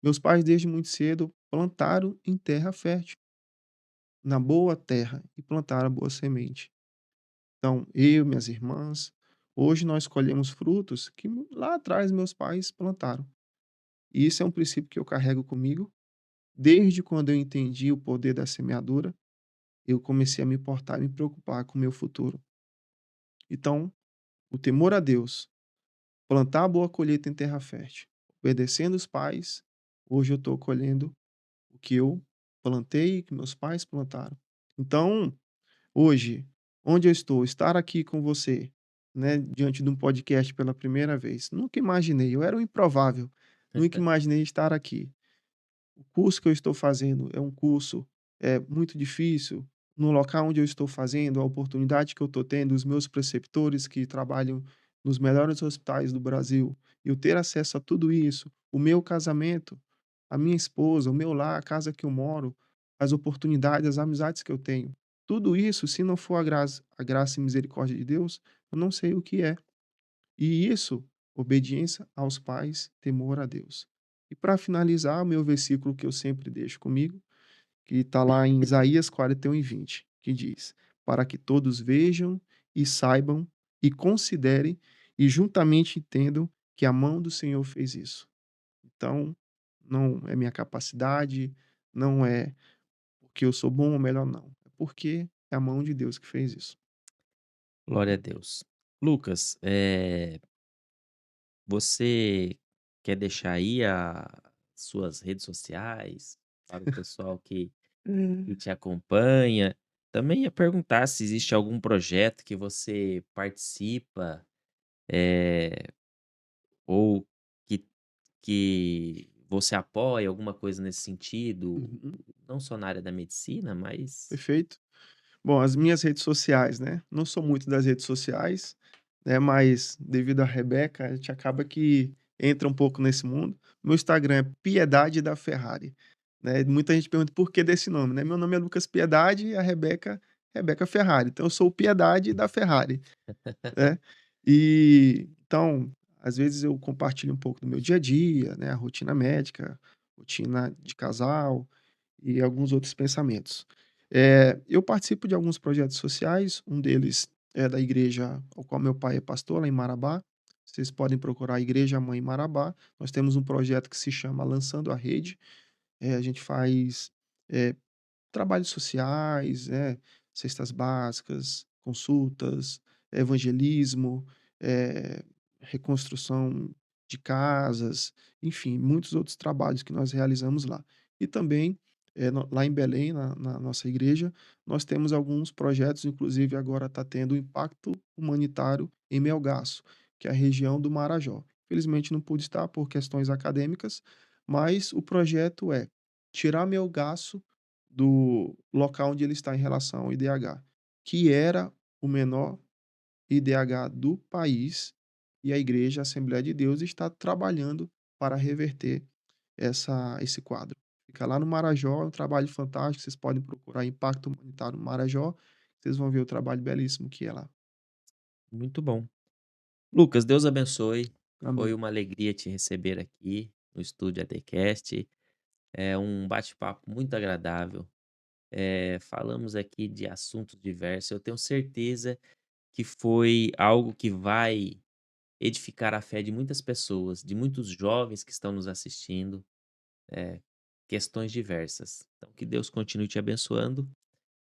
Meus pais, desde muito cedo, plantaram em terra fértil, na boa terra, e plantaram a boa semente. Então, eu, minhas irmãs, hoje nós colhemos frutos que lá atrás meus pais plantaram. E isso é um princípio que eu carrego comigo. Desde quando eu entendi o poder da semeadura, eu comecei a me importar e me preocupar com o meu futuro. Então, o temor a Deus, plantar a boa colheita em terra fértil, obedecendo os pais, hoje eu estou colhendo o que eu plantei, que meus pais plantaram. Então, hoje, onde eu estou, estar aqui com você, né, diante de um podcast pela primeira vez, nunca imaginei, eu era o improvável, nunca imaginei estar aqui. O curso que eu estou fazendo é um curso, muito difícil. No local onde eu estou fazendo, a oportunidade que eu estou tendo, os meus preceptores que trabalham nos melhores hospitais do Brasil, eu ter acesso a tudo isso, o meu casamento, a minha esposa, o meu lar, a casa que eu moro, as oportunidades, as amizades que eu tenho. Tudo isso, se não for a graça e misericórdia de Deus, eu não sei o que é. E isso, obediência aos pais, temor a Deus. E para finalizar, o meu versículo que eu sempre deixo comigo, que está lá em Isaías 41:20, que diz: "Para que todos vejam e saibam e considerem e juntamente entendam que a mão do Senhor fez isso". Então, não é minha capacidade, não é porque eu sou bom ou melhor, não. É porque é a mão de Deus que fez isso. Glória a Deus. Lucas, você quer deixar aí as suas redes sociais para o pessoal que te acompanha? Também ia perguntar se existe algum projeto que você participa, eh, ou que que você apoia, alguma coisa nesse sentido, Uhum, não só na área da medicina, mas perfeito. Bom, as minhas redes sociais, né, não sou muito das redes sociais, né, mas devido à Rebeca, a gente acaba que entra um pouco nesse mundo. Meu Instagram é Piedade da Ferrari, né, muita gente pergunta por que desse nome, né, meu nome é Lucas Piedade e a Rebeca Rebeca Ferrari, então eu sou o Piedade da Ferrari, né. E, então, às vezes eu compartilho um pouco do meu dia a dia, né, a rotina médica, rotina de casal e alguns outros pensamentos. Eu participo de alguns projetos sociais, um deles é da igreja ao qual meu pai é pastor, lá em Marabá. Vocês podem procurar a Igreja Mãe Marabá. Nós temos um projeto que se chama Lançando a Rede. A gente faz, eh, trabalhos sociais, cestas básicas, consultas, evangelismo, eh, reconstrução de casas, enfim, muitos outros trabalhos que nós realizamos lá. E também, lá em Belém, na nossa igreja, nós temos alguns projetos, inclusive agora está tendo um impacto humanitário em Melgaço, que é a região do Marajó. Felizmente não pude estar por questões acadêmicas, mas o projeto é tirar Melgaço do local onde ele está em relação ao IDH, que era o menor IDH do país, e a Igreja Assembleia de Deus está trabalhando para reverter esse quadro. Fica lá no Marajó, é um trabalho fantástico, vocês podem procurar Impacto Humanitário no Marajó, vocês vão ver o trabalho belíssimo que é lá. Muito bom. Lucas, Deus abençoe. Foi Amém. uma alegria te receber aqui no estúdio ADCast. É um bate-papo muito agradável. Falamos aqui de assuntos diversos. Eu tenho certeza que foi algo que vai edificar a fé de muitas pessoas, de muitos jovens que estão nos assistindo, eh, questões diversas. Então, que Deus continue te abençoando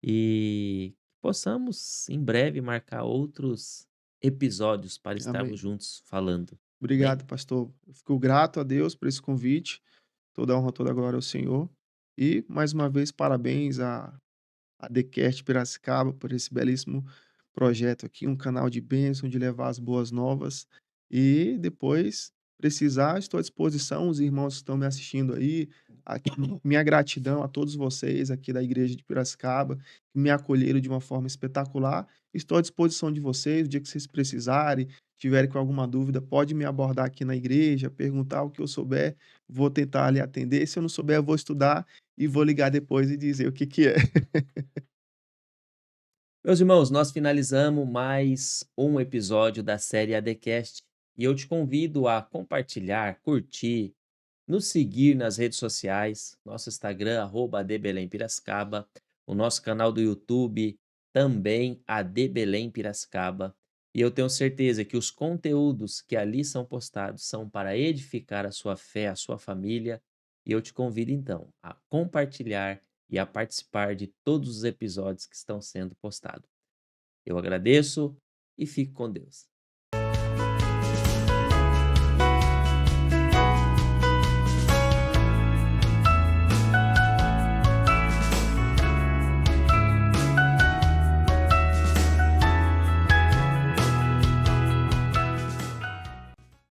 e possamos em breve marcar outros episódios para estarmos Amém. juntos falando. Amém? Obrigado, pastor. Eu fico grato a Deus por esse convite. Toda a honra, toda a glória ao Senhor. E, mais uma vez, parabéns a TheCast Piracicaba por esse belíssimo projeto aqui, um canal de bênção, de levar as boas novas. E depois, precisar, estou à disposição, os irmãos que estão me assistindo aí, aqui, minha gratidão a todos vocês aqui da igreja de Piracicaba, que me acolheram de uma forma espetacular. Estou à disposição de vocês, o dia que vocês precisarem, tiverem com alguma dúvida, pode me abordar aqui na igreja, perguntar o que eu souber, vou tentar lhe atender. Se eu não souber, eu vou estudar e vou ligar depois e dizer o que que é. Meus irmãos, nós finalizamos mais um episódio da série ADCast e eu te convido a compartilhar, curtir, nos seguir nas redes sociais, nosso Instagram, @ADBelemPiracicaba, o nosso canal do YouTube, também AD Piracicaba. E eu tenho certeza que os conteúdos que ali são postados são para edificar a sua fé, a sua família. E eu te convido então a compartilhar e a participar de todos os episódios que estão sendo postados. Eu agradeço e fique com Deus.